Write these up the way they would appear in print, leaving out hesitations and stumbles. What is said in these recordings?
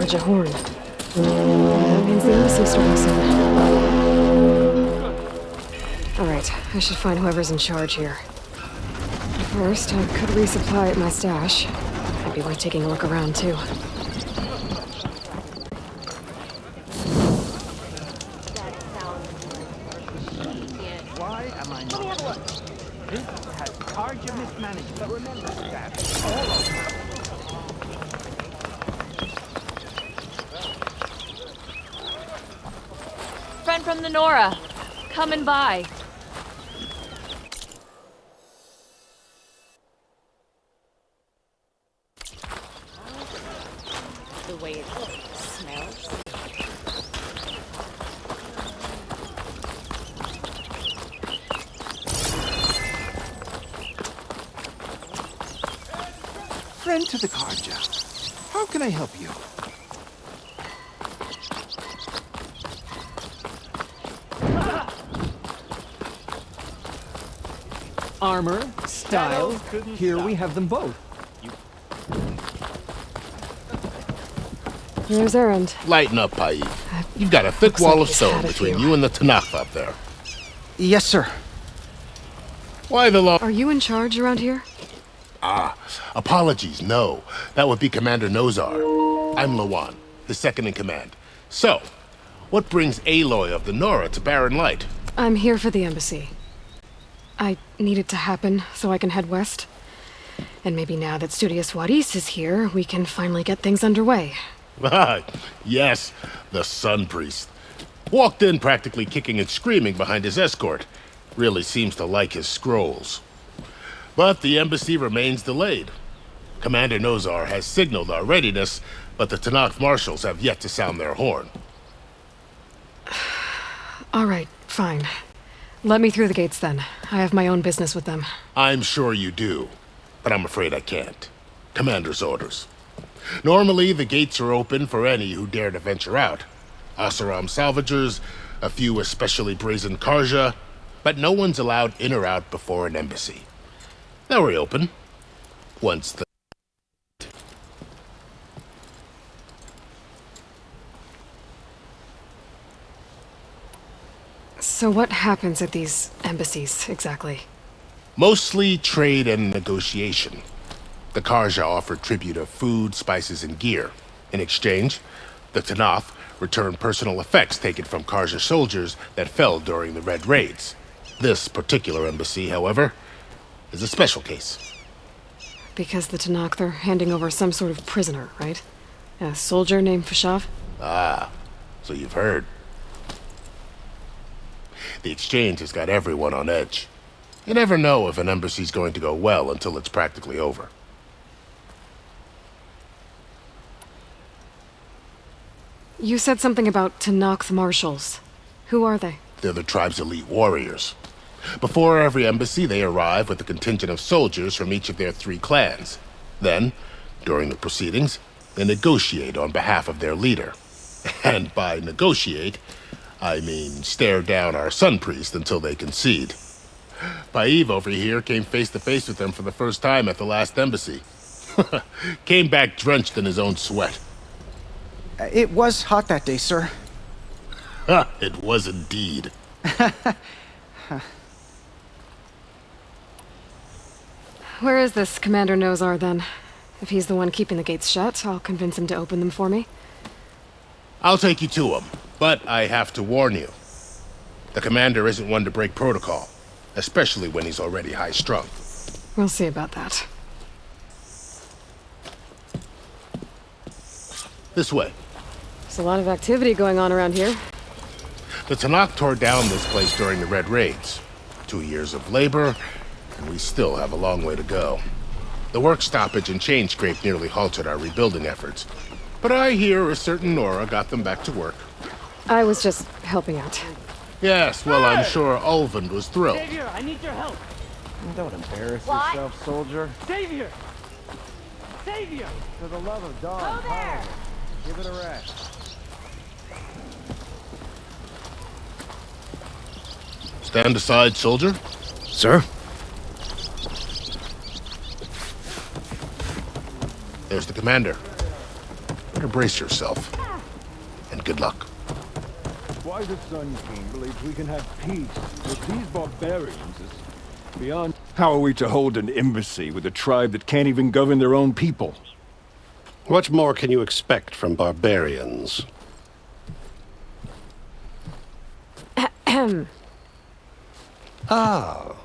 salvage a horn. That means the embassy's starting soon. Alright, I should find whoever's in charge here. First, I could resupply at my stash. Might be worth taking a look around, too. Why am I not? Let me have a look. This has Karja mismanaged, but remember that all of Friend from the Nora, coming by. The way it smells. friend to the Karja. How can I help you? Armor, style, here we have them both. Here's Erend. Lighten up, Paif. You've got a thick Looks wall like of he's stone had a between few. you and the Tanakh up there. Yes, sir. Why the law? Are you in charge around here? Apologies, no. That would be Commander Nozar. I'm Lawan, his second in command. So, what brings Aloy of the Nora to Barren Light? I'm here for the embassy. I need it to happen so I can head west. And maybe now that Studious Waris is here, we can finally get things underway. Yes, the Sun Priest. Walked in practically kicking and screaming behind his escort. Really seems to like his scrolls. But the embassy remains delayed. Commander Nozar has signaled our readiness, but the Tanakh marshals have yet to sound their horn. All right, fine. Let me through the gates then. I have my own business with them. I'm sure you do, but I'm afraid I can't. Commander's orders. Normally, the gates are open for any who dare to venture out. Asaram salvagers, a few especially brazen Karja, but no one's allowed in or out before an embassy. They'll reopen once the... So what happens at these embassies, exactly? Mostly trade and negotiation. The Karja offer tribute of food, spices, and gear. In exchange, the Tanakh return personal effects taken from Karja soldiers that fell during the Red Raids. This particular embassy, however, is a special case. Because the Tanakh, they're handing over some sort of prisoner, right? A soldier named Fashav? Ah, so you've heard. The exchange has got everyone on edge. You never know if an embassy's going to go well until it's practically over. You said something about Tanakh marshals. Who are they? They're the tribe's elite warriors. Before every embassy, they arrive with a contingent of soldiers from each of their 3 clans. Then, during the proceedings, they negotiate on behalf of their leader. And by negotiate, I mean stare down our Sun Priest until they concede. Paif over here came face to face with them for the first time at the last embassy. Came back drenched in his own sweat. It was hot that day, sir. It was indeed. Where is this Commander Nozar, then? If he's the one keeping the gates shut, I'll convince him to open them for me. I'll take you to him, but I have to warn you. The commander isn't one to break protocol, especially when he's already high-strung. We'll see about that. This way. There's a lot of activity going on around here. The Tanakh tore down this place during the Red Raids. 2 years of labor, and we still have a long way to go. The work stoppage and chain scrape nearly halted our rebuilding efforts. But I hear a certain Nora got them back to work. I was just helping out. Yes, well, I'm sure Ulvund was thrilled. Savior, I need your help. Don't embarrass yourself, soldier. Savior! Savior! For the love of God, Go there! give it a rest. Stand aside, soldier. Sir? There's the commander. Better brace yourself. And good luck. Why the Sun King believes we can have peace with these barbarians is beyond... How are we to hold an embassy with a tribe that can't even govern their own people? What more can you expect from barbarians? Ah.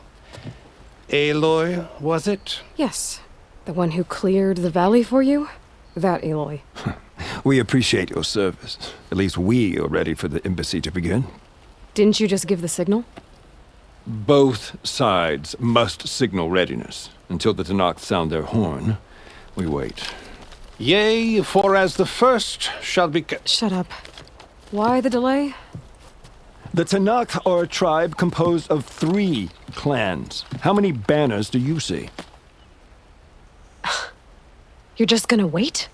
Aloy, was it? Yes. The one who cleared the valley for you? That Aloy. We appreciate your service. At least we are ready for the embassy to begin. Didn't you just give the signal? Both sides must signal readiness. Until the Tenakth sound their horn, we wait. Yea, for as the first shall be... Shut up. Why the delay? The Tenakth are a tribe composed of 3 clans. How many banners do you see? You're just gonna wait?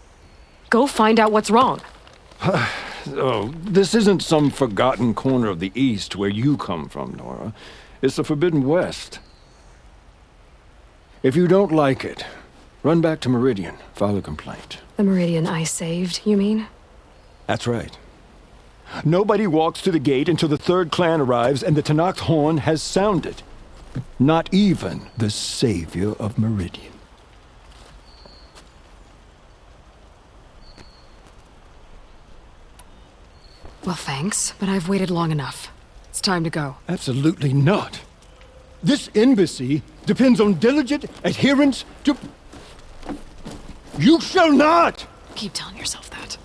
Go find out what's wrong. Oh, this isn't some forgotten corner of the East where you come from, Nora. It's the Forbidden West. If you don't like it, run back to Meridian, file a complaint. The Meridian I saved, you mean? That's right. Nobody walks to the gate until the 3rd clan arrives and the Tenakth horn has sounded. Not even the savior of Meridian. Well, thanks, but I've waited long enough. It's time to go. Absolutely not. This embassy depends on diligent adherence to... You shall not! Keep telling yourself that.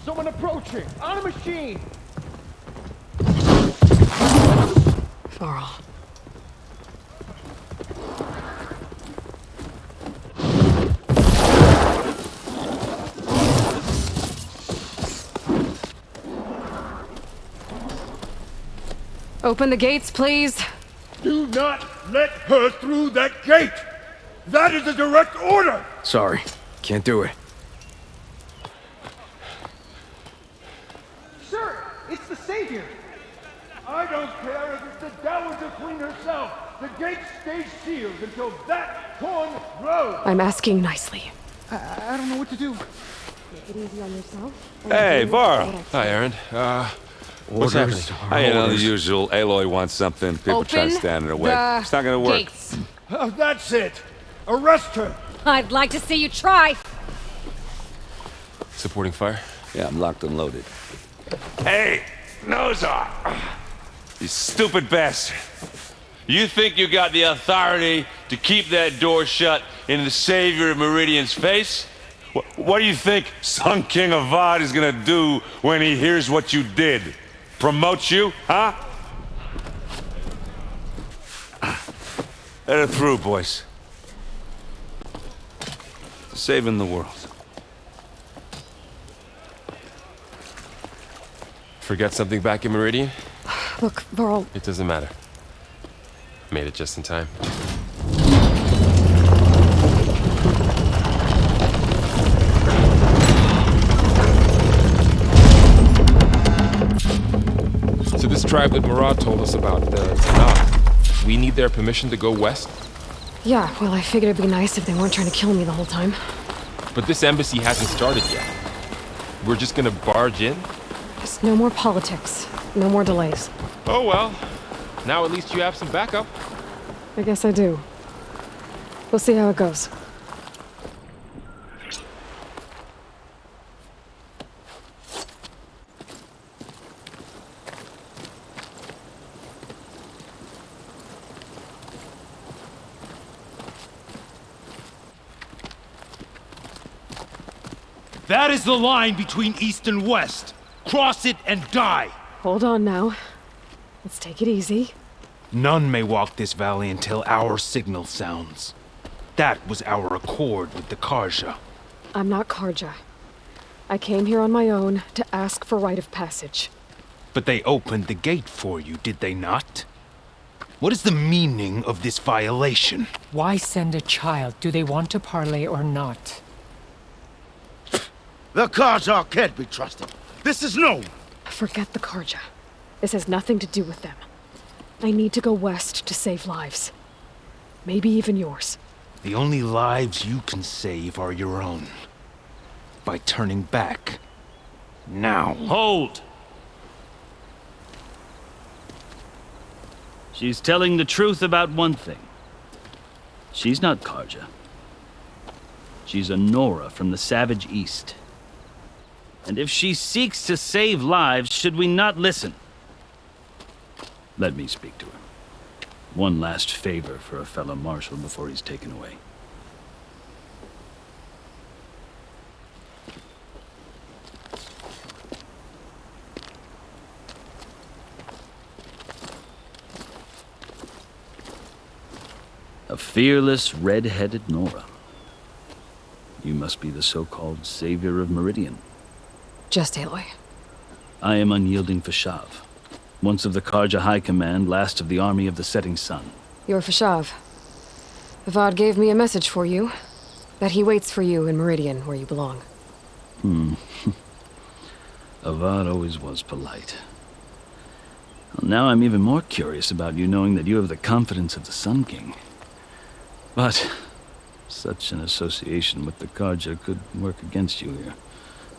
Someone approaching! On a machine! Varl. Open the gates, please. Do not let her through that gate! That is a direct order! Sorry, can't do it. Sir, it's the Savior! I don't care if it's the Dowager Queen herself! The gate stays sealed until that horn blows! I'm asking nicely. I don't know what to do. Take it easy on yourself. Hey, Varl. Hi, Aaron. What's happening? You know, the usual. Aloy wants something. People try to stand in her way. It's not gonna work. Gates. Oh, that's it! Arrest her! I'd like to see you try. Supporting fire? Yeah, I'm locked and loaded. Hey, Nozar! You stupid bastard. You think you got the authority to keep that door shut in the savior of Meridian's face? What do you think Sun King Avad is gonna do when he hears what you did? Promote you, huh? Let her through, boys. Saving the world. Forget something back in Meridian? Look, Varl. It doesn't matter. Made it just in time. So this tribe that Murad told us about, the Tenakth, we need their permission to go west? Yeah, well, I figured it'd be nice if they weren't trying to kill me the whole time. But this embassy hasn't started yet. We're just gonna barge in? Just no more politics. No more delays. Oh well. Now at least you have some backup. I guess I do. We'll see how it goes. That is the line between East and West. Cross it and die! Hold on now. Let's take it easy. None may walk this valley until our signal sounds. That was our accord with the Karja. I'm not Karja. I came here on my own to ask for rite of passage. But they opened the gate for you, did they not? What is the meaning of this violation? Why send a child? Do they want to parley or not? The Karja can't be trusted. This is known. Forget the Karja. This has nothing to do with them. I need to go west to save lives. Maybe even yours. The only lives you can save are your own. by turning back. Now. Hold! She's telling the truth about one thing. She's not Karja. She's a Nora from the Savage East. And if she seeks to save lives, should we not listen? Let me speak to her. One last favor for a fellow marshal before he's taken away. A fearless, red-headed Nora. You must be the so-called savior of Meridian. Just Aloy. I am unyielding Fashav, once of the Karja High Command, last of the army of the Setting Sun. You're Fashav. Avad gave me a message for you. That he waits for you in Meridian, where you belong. Avad always was polite. Well, now I'm even more curious about you knowing that you have the confidence of the Sun King. But such an association with the Karja could work against you here,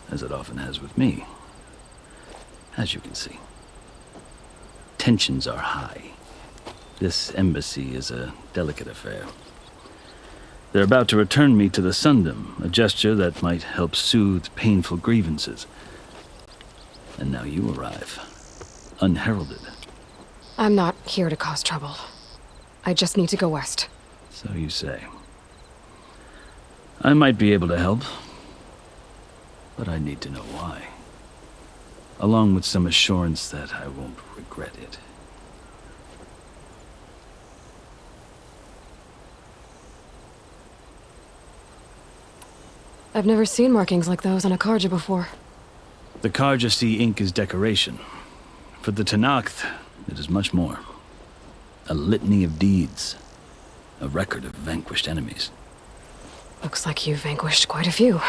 as it often has with me. As you can see. Tensions are high. This embassy is a delicate affair. They're about to return me to the Sundom, a gesture that might help soothe painful grievances. And now you arrive, unheralded. I'm not here to cause trouble. I just need to go west. So you say. I might be able to help, but I need to know why. Along with some assurance that I won't regret it. I've never seen markings like those on a Karja before. The Karja see ink as decoration. For the Tenakth, it is much more. A litany of deeds. A record of vanquished enemies. Looks like you've vanquished quite a few.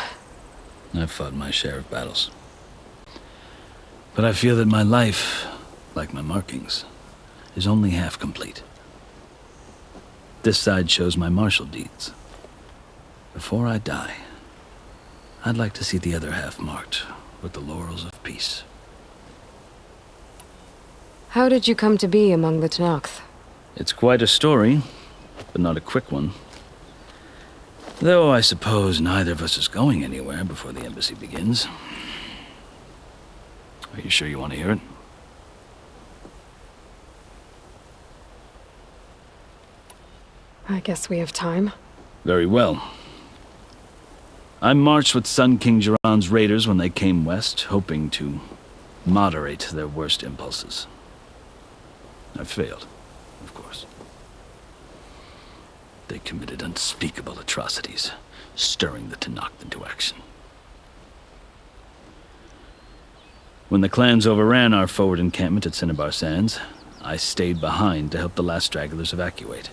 I've fought my share of battles. But I feel that my life, like my markings, is only half complete. This side shows my martial deeds. Before I die, I'd like to see the other half marked with the laurels of peace. How did you come to be among the Tenakth? It's quite a story, but not a quick one. Though I suppose neither of us is going anywhere before the embassy begins. Are you sure you want to hear it? I guess we have time. Very well. I marched with Sun King Jiran's raiders when they came west, hoping to moderate their worst impulses. I failed, of course. They committed unspeakable atrocities, stirring the Tenakth into action. When the clans overran our forward encampment at Cinnabar Sands, I stayed behind to help the last stragglers evacuate,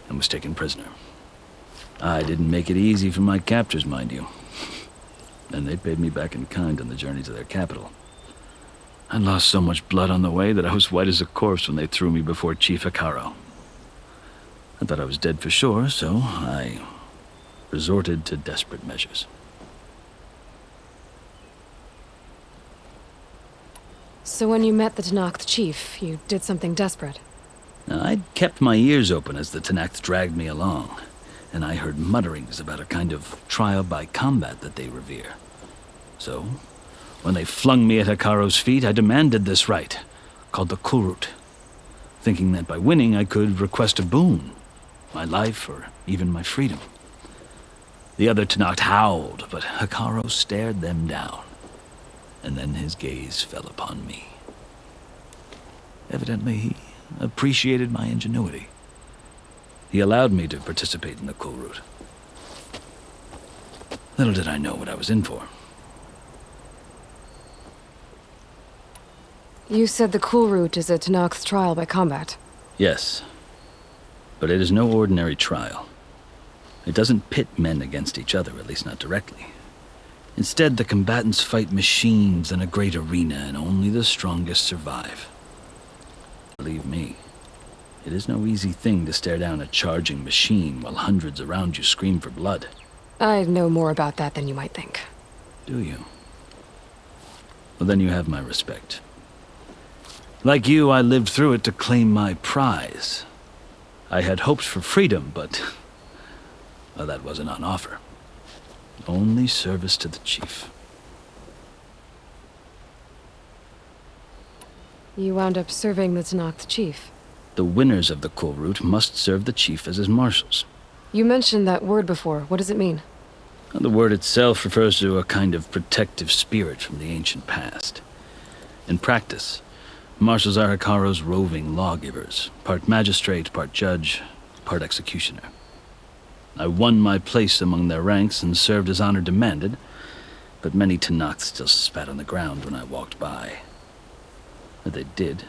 and was taken prisoner. I didn't make it easy for my captors, mind you. And they paid me back in kind on the journey to their capital. I lost so much blood on the way that I was white as a corpse when they threw me before Chief Hekaro. I thought I was dead for sure, so I resorted to desperate measures. So when you met the Tenakth chief, you did something desperate? Now, I'd kept my ears open as the Tenakth dragged me along, and I heard mutterings about a kind of trial by combat that they revere. So, when they flung me at Hekaro's feet, I demanded this right, called the Kulrut, thinking that by winning I could request a boon, my life or even my freedom. The other Tenakth howled, but Hekaro stared them down, and then his gaze fell upon me. Evidently, he appreciated my ingenuity. He allowed me to participate in the Kulrut. Little did I know what I was in for. You said the Kulrut is a Tenakth trial by combat. Yes, but it is no ordinary trial. It doesn't pit men against each other, at least not directly. Instead, the combatants fight machines in a great arena, and only the strongest survive. Believe me, it is no easy thing to stare down a charging machine while hundreds around you scream for blood. I know more about that than you might think. Do you? Well, then you have my respect. Like you, I lived through it to claim my prize. I had hopes for freedom, but... well, that wasn't on offer. Only service to the chief. You wound up serving the Tenakth chief. The winners of the Cool Route must serve the chief as his marshals. You mentioned that word before. What does it mean? The word itself refers to a kind of protective spirit from the ancient past. In practice, marshals are Hekaro's roving lawgivers, part magistrate, part judge, part executioner. I won my place among their ranks and served as honor demanded, but many Tenakth still spat on the ground when I walked by. But they did,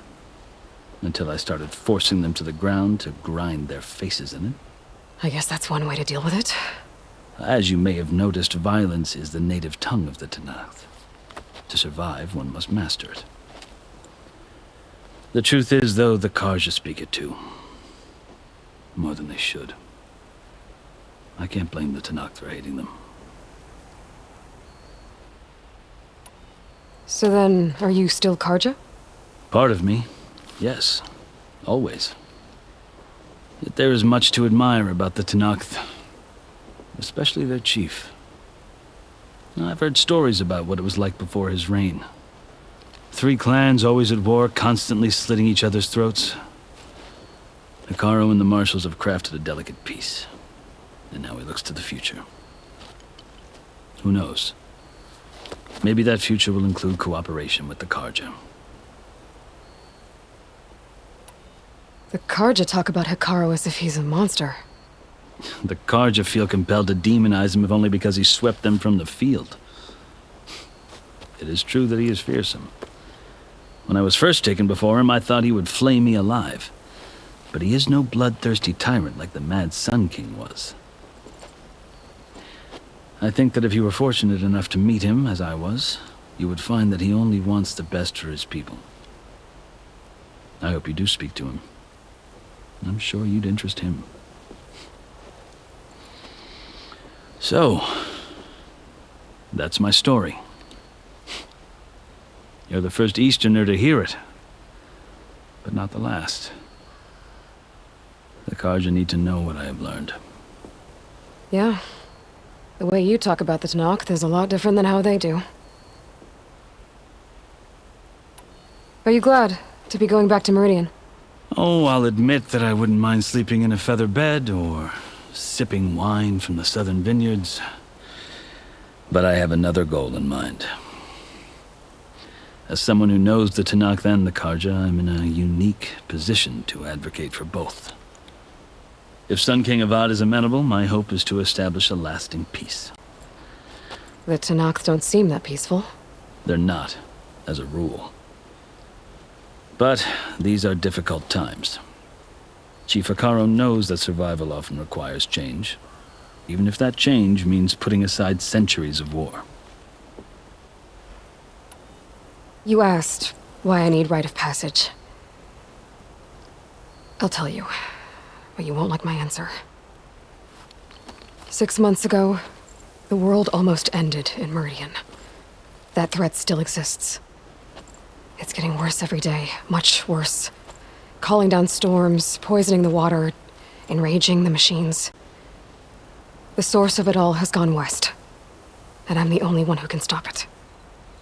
until I started forcing them to the ground to grind their faces in it. I guess that's one way to deal with it. As you may have noticed, violence is the native tongue of the Tenakth. To survive, one must master it. The truth is, though, the Karja speak it too. More than they should. I can't blame the Tenakth for hating them. So then, are you still Karja? Part of me, yes. Always. Yet there is much to admire about the Tenakth. Especially their chief. I've heard stories about what it was like before his reign. 3 clans always at war, constantly slitting each other's throats. Hekaro and the marshals have crafted a delicate peace. And now he looks to the future. Who knows? Maybe that future will include cooperation with the Karja. The Karja talk about Hekaro as if he's a monster. The Karja feel compelled to demonize him if only because he swept them from the field. It is true that he is fearsome. When I was first taken before him, I thought he would flay me alive. But he is no bloodthirsty tyrant like the Mad Sun King was. I think that if you were fortunate enough to meet him, as I was, you would find that he only wants the best for his people. I hope you do speak to him. I'm sure you'd interest him. So, that's my story. You're the first Easterner to hear it, but not the last. The Karja need to know what I have learned. Yeah. The way you talk about the Tenakth is a lot different than how they do. Are you glad to be going back to Meridian? Oh, I'll admit that I wouldn't mind sleeping in a feather bed or sipping wine from the southern vineyards. But I have another goal in mind. As someone who knows the Tenakth and the Karja, I'm in a unique position to advocate for both. If Sun King Avad is amenable, my hope is to establish a lasting peace. The Tenakth don't seem that peaceful. They're not, as a rule. But these are difficult times. Chief Hekaro knows that survival often requires change, even if that change means putting aside centuries of war. You asked why I need rite of passage. I'll tell you, but you won't like my answer. 6 months ago, the world almost ended in Meridian. That threat still exists. It's getting worse every day, much worse. Calling down storms, poisoning the water, enraging the machines. The source of it all has gone west, and I'm the only one who can stop it.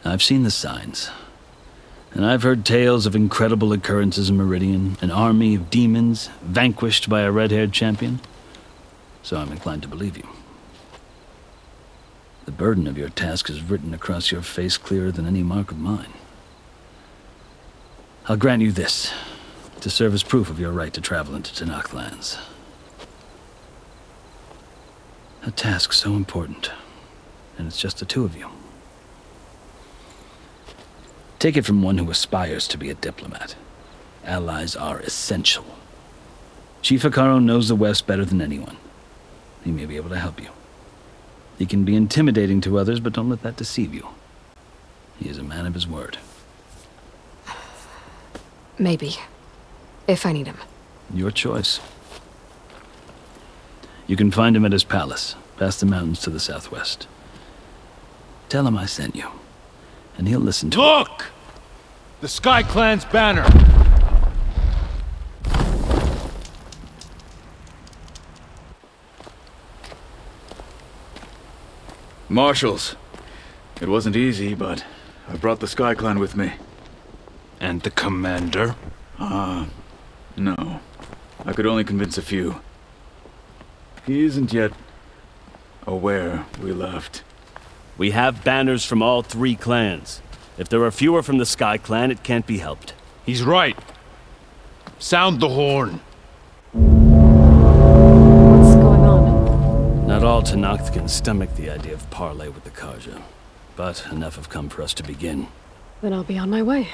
I've seen the signs. And I've heard tales of incredible occurrences in Meridian, an army of demons vanquished by a red-haired champion. So I'm inclined to believe you. The burden of your task is written across your face clearer than any mark of mine. I'll grant you this, to serve as proof of your right to travel into Tenakth lands. A task so important, and it's just the 2 of you. Take it from one who aspires to be a diplomat. Allies are essential. Chief Hekaro knows the West better than anyone. He may be able to help you. He can be intimidating to others, but don't let that deceive you. He is a man of his word. Maybe. If I need him. Your choice. You can find him at his palace, past the mountains to the southwest. Tell him I sent you. And he'll listen to Look! The Sky Clan's banner! Marshals. It wasn't easy, but I brought the Sky Clan with me. And the commander? No. I could only convince a few. He isn't yet aware we left. We have banners from all 3 clans. If there are fewer from the Sky Clan, it can't be helped. He's right. Sound the horn. What's going on? Not all Tenakth can stomach the idea of parley with the Karja. But enough have come for us to begin. Then I'll be on my way.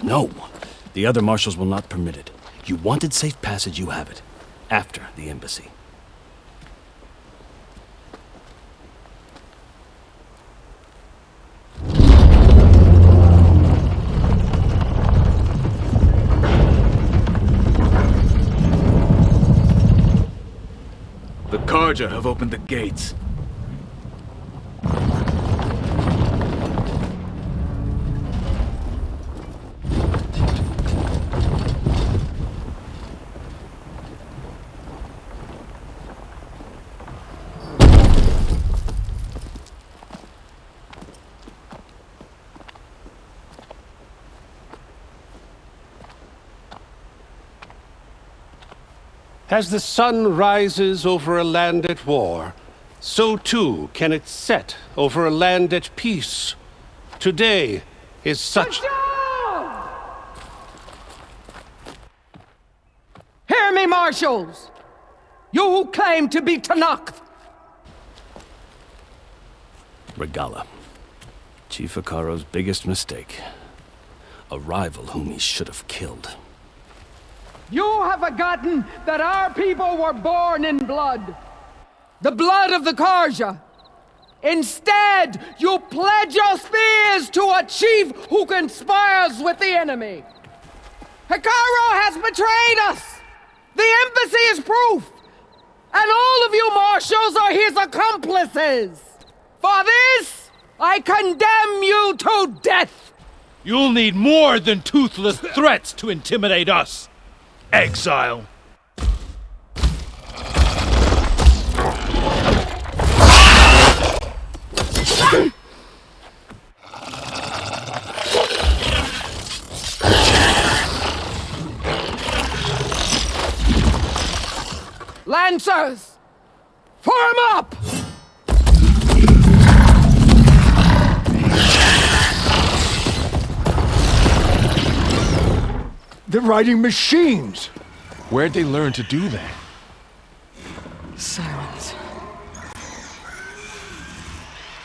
No! The other marshals will not permit it. You wanted safe passage, you have it. After the embassy. The Karja have opened the gates. As the sun rises over a land at war, so too can it set over a land at peace. Today is such... Hear me, marshals! You who claim to be Tenakth! Regala. Chief Akaro's biggest mistake. A rival whom he should have killed. You have forgotten that our people were born in blood. The blood of the Karja. Instead, you pledge your spears to a chief who conspires with the enemy. Akaro has betrayed us. The embassy is proof. And all of you marshals are his accomplices. For this, I condemn you to death. You'll need more than toothless threats to intimidate us. Exile. Lancers, form up! They're riding machines! Where'd they learn to do that? Silence.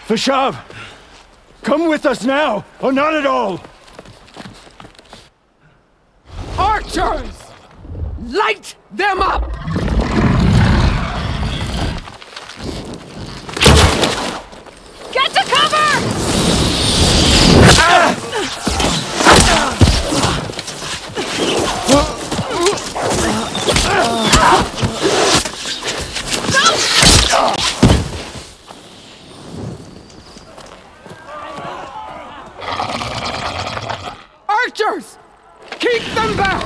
Vashav! Come with us now, or not at all! Archers! Light them up! Get to cover! Archers! Keep them back!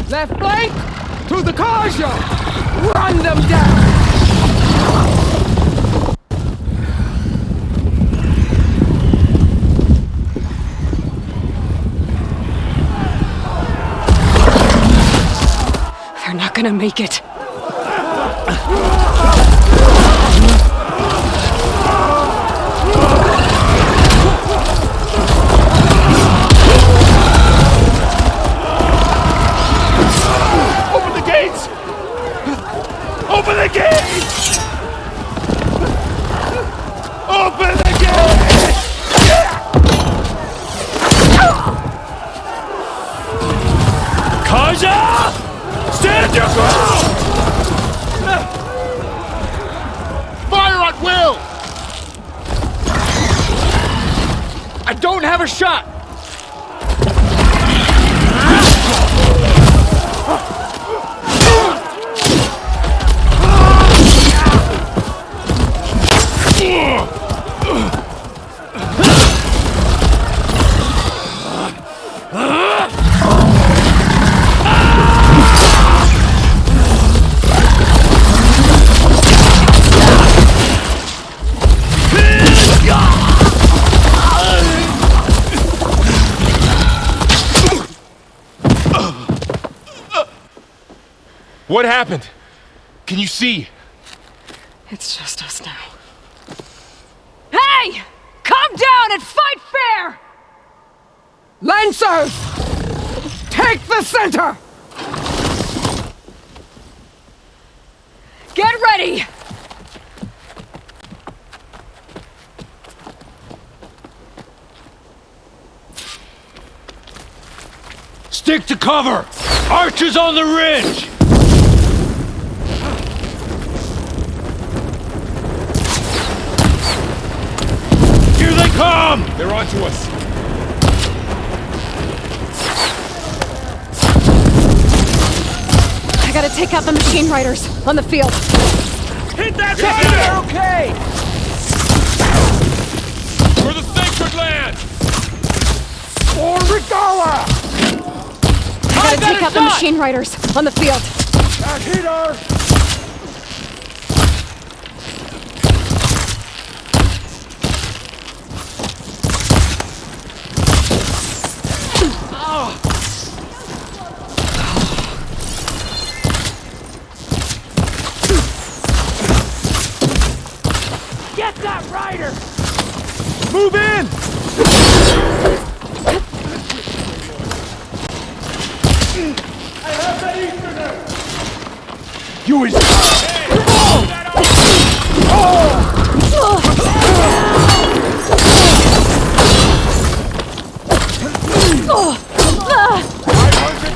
Left flank to the Karja! Run them down! They're not gonna make it. Open the gates! Open the gates! Open the gates! Karja! Stand your ground! Fire at will! have a shot! What happened? Can you see? It's just us now. Hey! Come down and fight fair! Lancers! Take the center! Get ready! Stick to cover! Archers on the ridge! Here they come! They're onto us. I gotta take out the machine riders on the field. Hit that They're okay! For the sacred land! For Regala! I gotta take out the machine riders on the field. That hit her! Get that rider! Move in! I have that Easterner! You is...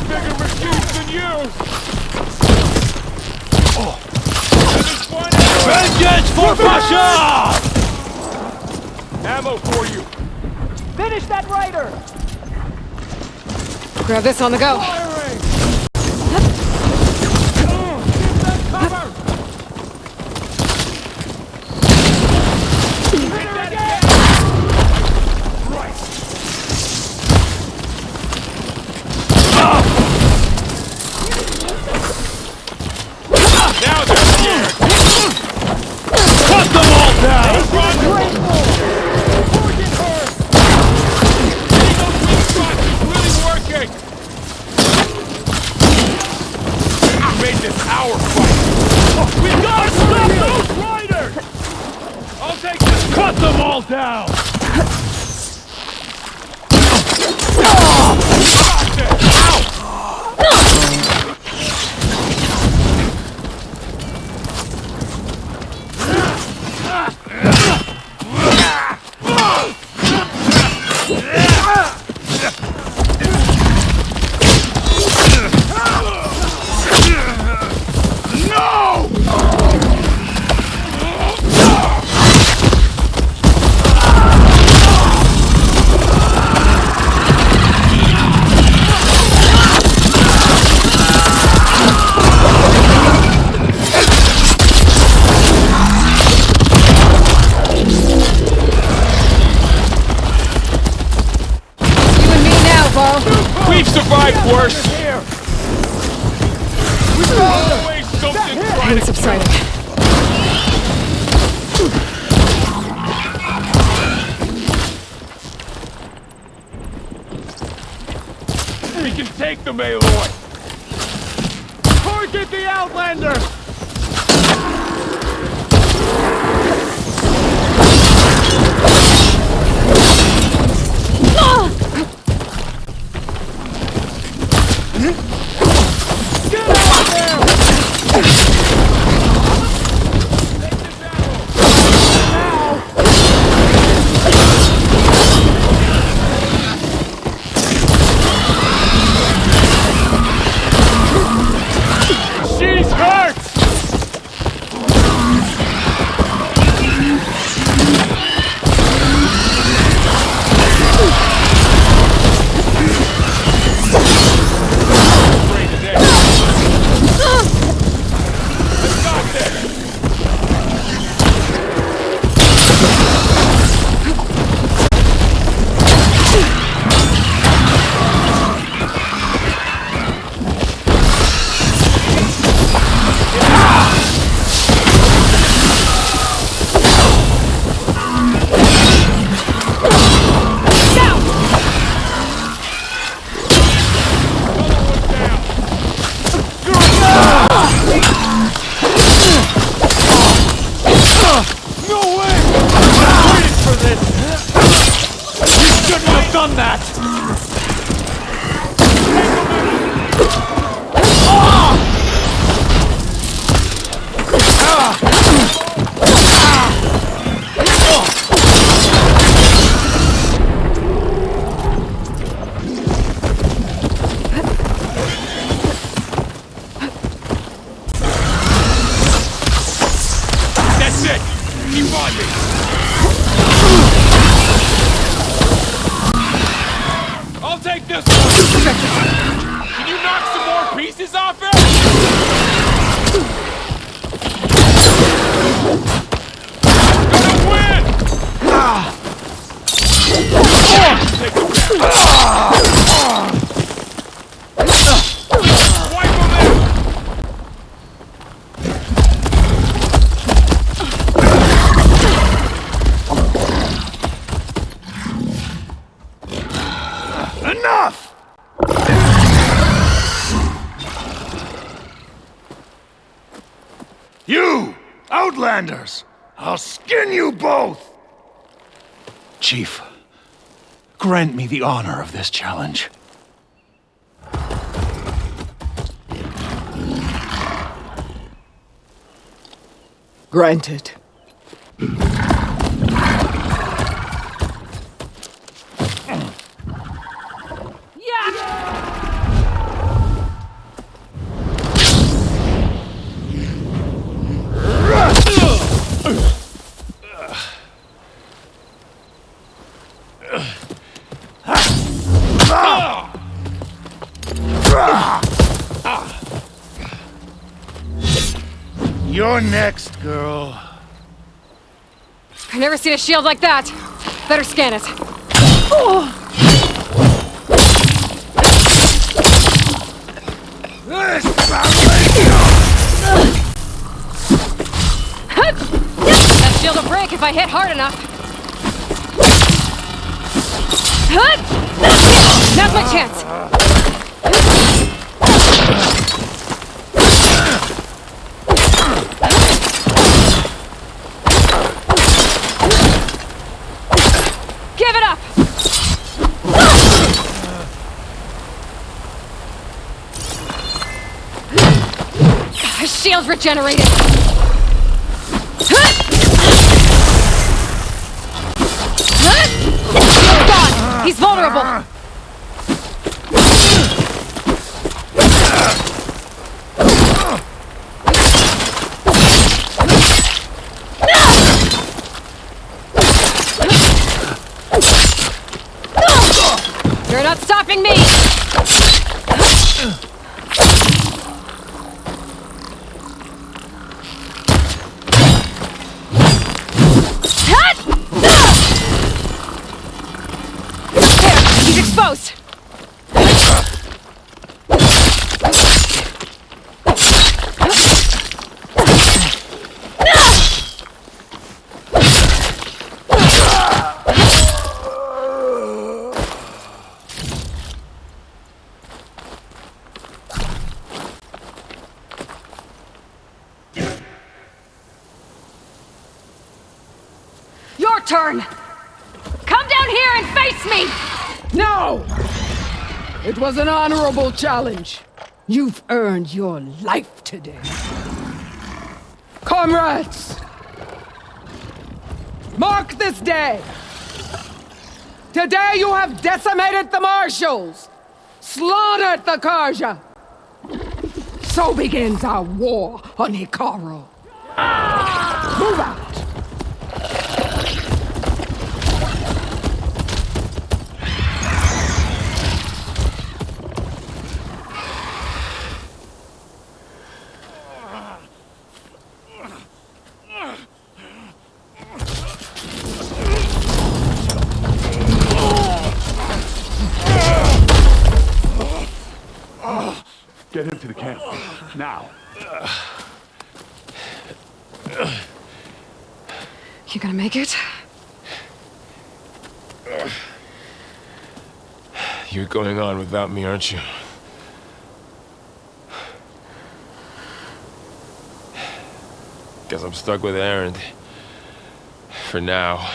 Bigger machines than you! Vengeance for Russia! Ammo for you! Finish that rider! Grab this on the go. Now they're scared! Cut them all down! Really working! Made this our fight! We gotta stop those riders! I'll take this! Cut them all down! We've survived worse! Always something trying Pain subsiding. We can take the Aloy! Target the Outlander! Get out there! She's hurt! Keep on me! I'll take this one! Can you knock some more pieces off it? Gonna win! Take the wipe him out! Enough! You, Outlanders! I'll skin you both! Chief, grant me the honor of this challenge. Granted. You're next, girl. I've never seen a shield like that. Better scan it. That shield will break if I hit hard enough. Now's my chance. Give it up! His shield's regenerated. Gone! He's vulnerable. You're not stopping me! There! He's exposed! Your turn! Come down here and face me! No! It was an honorable challenge. You've earned your life today. Comrades! Mark this day! Today you have decimated the Marshals! Slaughtered the Karja! So begins our war on Hikaru. Move out! Get him to the camp. Now. You gonna make it? You're going on without me, aren't you? Guess I'm stuck with Aaron. For now.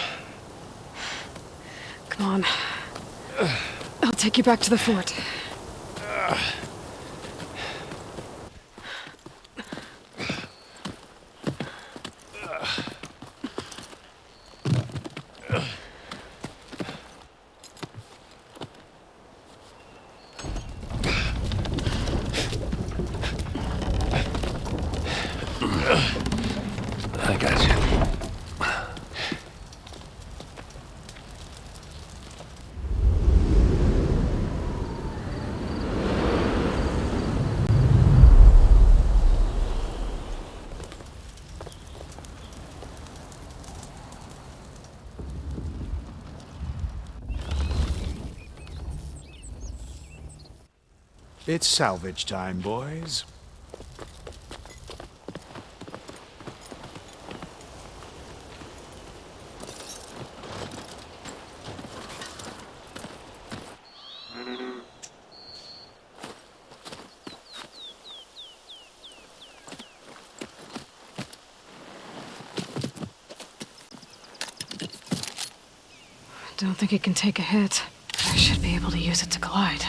Come on. I'll take you back to the fort. I got you. It's salvage time, boys. Don't think it can take a hit. I should be able to use it to glide.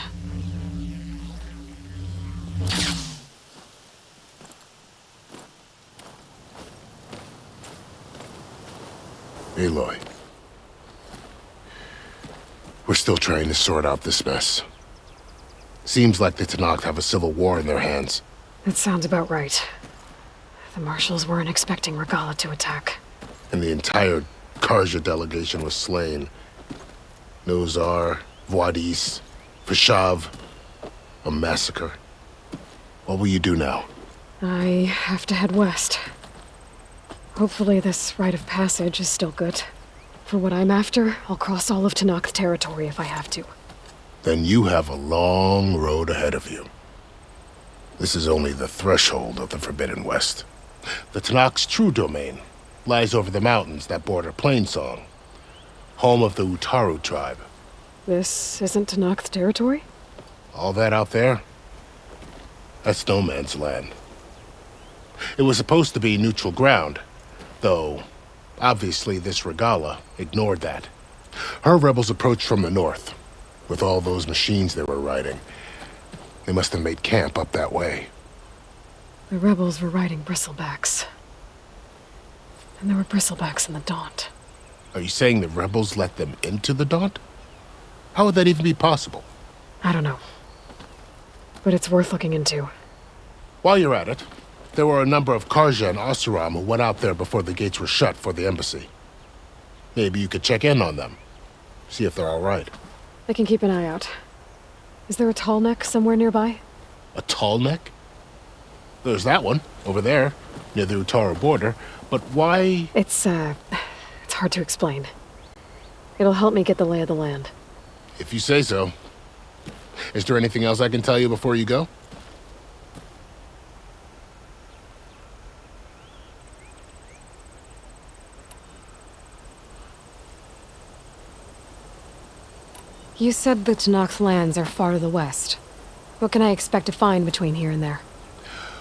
Aloy. We're still trying to sort out this mess. Seems like the Tenakth have a civil war in their hands. That sounds about right. The marshals weren't expecting Regalla to attack. And the entire Karja delegation was slain. Nozar, Voidis, Vashav. A massacre. What will you do now? I have to head west. Hopefully this rite of passage is still good. For what I'm after, I'll cross all of Tenakth territory if I have to. Then you have a long road ahead of you. This is only the threshold of the Forbidden West. The Tenakth's true domain lies over the mountains that border Plainsong, home of the Utaru tribe. This isn't Tenakth territory? All that out there? That's no man's land. It was supposed to be neutral ground, though obviously this Regalla ignored that. Her rebels approached from the north, with all those machines they were riding. They must have made camp up that way. The rebels were riding bristlebacks. And there were bristlebacks in the Daunt. Are you saying the rebels let them into the Daunt? How would that even be possible? I don't know. But it's worth looking into. While you're at it, there were a number of Karja and Oseram who went out there before the gates were shut for the embassy. Maybe you could check in on them. See if they're all right. I can keep an eye out. Is there a tall neck somewhere nearby? A tall neck? There's that one, over there, near the Utaru border. But why... It's hard to explain. It'll help me get the lay of the land. If you say so. Is there anything else I can tell you before you go? You said the Tenakth lands are far to the west. What can I expect to find between here and there?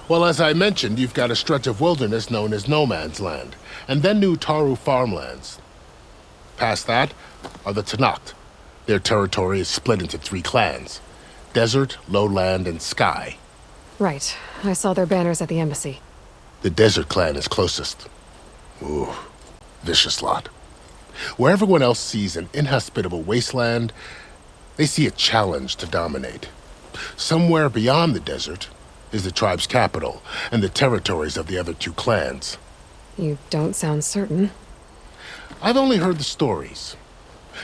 Well, as I mentioned, you've got a stretch of wilderness known as No Man's Land, and then New Utaru farmlands. Past that are the Tenakth. Their territory is split into 3 clans: Desert, Lowland, and Sky. Right. I saw their banners at the embassy. The Desert clan is closest. Ooh, vicious lot. Where everyone else sees an inhospitable wasteland, they see a challenge to dominate. Somewhere beyond the desert is the tribe's capital and the territories of the other 2 clans. You don't sound certain. I've only heard the stories.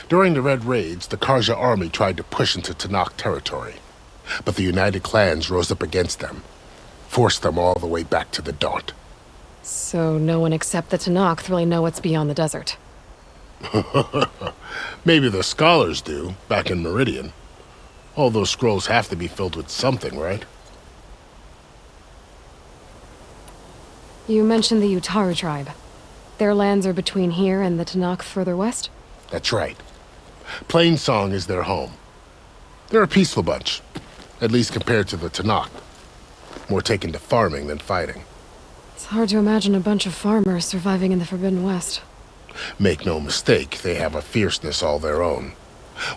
During the Red Raids, the Karja army tried to push into Tenakth territory, but the United Clans rose up against them, forced them all the way back to the Daunt. So no one except the Tenakth really know what's beyond the desert. Maybe the scholars do, back in Meridian. All those scrolls have to be filled with something, right? You mentioned the Utaru tribe. Their lands are between here and the Tenakth further west? That's right. Plainsong is their home. They're a peaceful bunch, at least compared to the Tenakth. More taken to farming than fighting. It's hard to imagine a bunch of farmers surviving in the Forbidden West. Make no mistake, they have a fierceness all their own.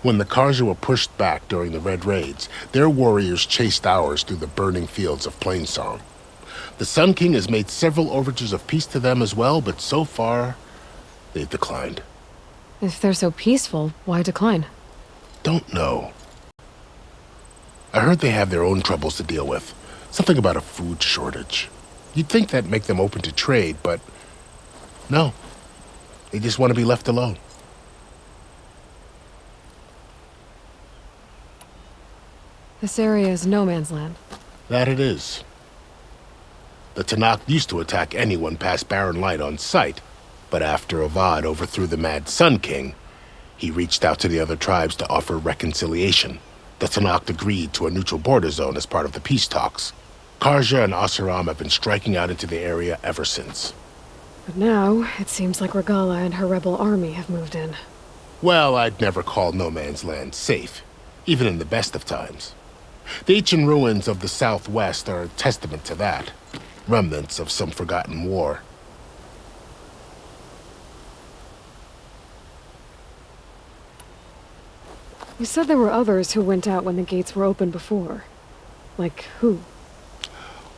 When the Karja were pushed back during the Red Raids, their warriors chased ours through the burning fields of Plainsong. The Sun King has made several overtures of peace to them as well, but so far, they've declined. If they're so peaceful, why decline? Don't know. I heard they have their own troubles to deal with. Something about a food shortage. You'd think that'd make them open to trade, but no. They just want to be left alone. This area is no man's land. That it is. The Tenakth used to attack anyone past Barren Light on sight, but after Avad overthrew the Mad Sun King, he reached out to the other tribes to offer reconciliation. The Tanakh agreed to a neutral border zone as part of the peace talks. Karja and Oseram have been striking out into the area ever since. But now, it seems like Regala and her rebel army have moved in. Well, I'd never call no man's land safe, even in the best of times. The ancient ruins of the southwest are a testament to that. Remnants of some forgotten war. You said there were others who went out when the gates were open before. Like who?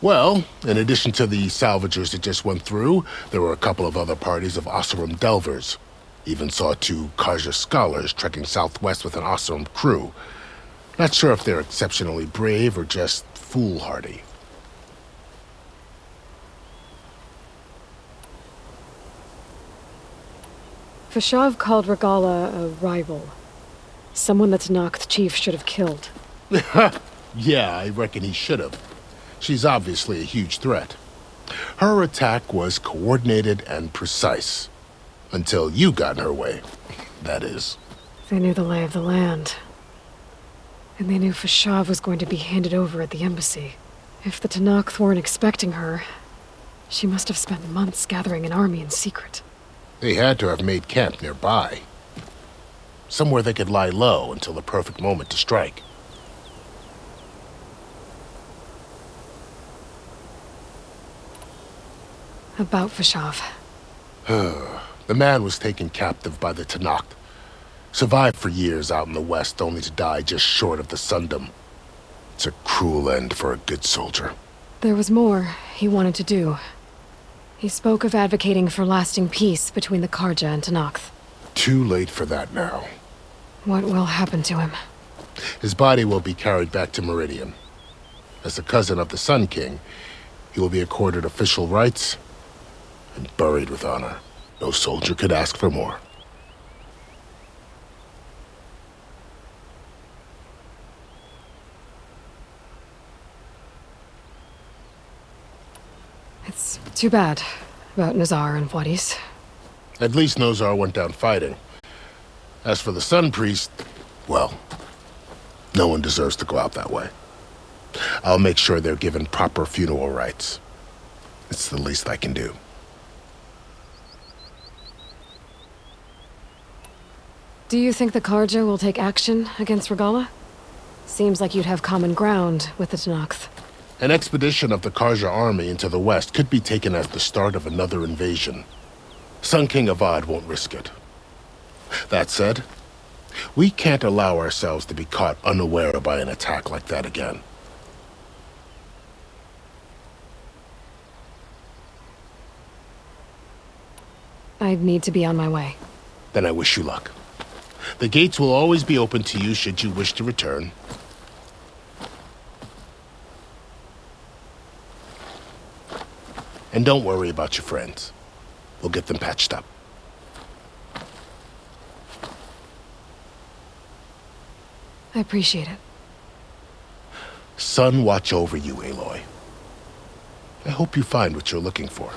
Well, in addition to the salvagers that just went through, there were a couple of other parties of Oseram delvers. Even saw 2 Karja scholars trekking southwest with an Oseram crew. Not sure if they're exceptionally brave or just foolhardy. Fashav called Regala a rival. Someone that Tanakh chief should have killed. Yeah, I reckon he should have. She's obviously a huge threat. Her attack was coordinated and precise. Until you got in her way, that is. They knew the lay of the land. And they knew Fashav was going to be handed over at the embassy. If the Tanakh weren't expecting her, she must have spent months gathering an army in secret. They had to have made camp nearby. Somewhere they could lie low until the perfect moment to strike. About Fashav. The man was taken captive by the Tanakh. Survived for years out in the west, only to die just short of the Sundom. It's a cruel end for a good soldier. There was more he wanted to do. He spoke of advocating for lasting peace between the Karja and Tanakh. Too late for that now. What will happen to him? His body will be carried back to Meridian. As a cousin of the Sun King, he will be accorded official rights and buried with honor. No soldier could ask for more. It's too bad about Nazar and Wadis. At least Nozar went down fighting. As for the Sun Priest, well, no one deserves to go out that way. I'll make sure they're given proper funeral rites. It's the least I can do. Do you think the Karja will take action against Regala? Seems like you'd have common ground with the Tanakh. An expedition of the Karja army into the west could be taken as the start of another invasion. Sun King Avad won't risk it. That said, we can't allow ourselves to be caught unaware by an attack like that again. I need to be on my way. Then I wish you luck. The gates will always be open to you should you wish to return. And don't worry about your friends. We'll get them patched up. I appreciate it. Sun watch over you, Aloy. I hope you find what you're looking for.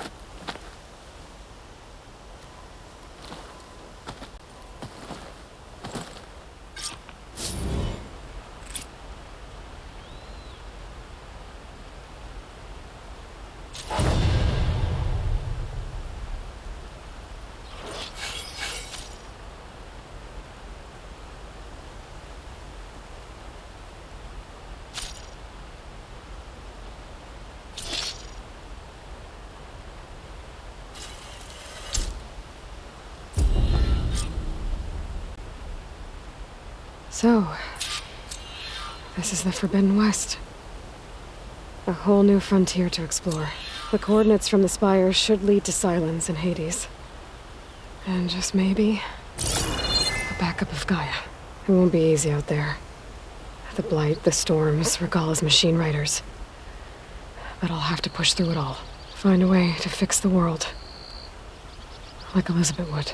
So, this is the Forbidden West. A whole new frontier to explore. The coordinates from the spires should lead to Silence and Hades. And just maybe, a backup of Gaia. It won't be easy out there. The Blight, the Storms, Regala's machine riders. But I'll have to push through it all. Find a way to fix the world. Like Elizabeth would.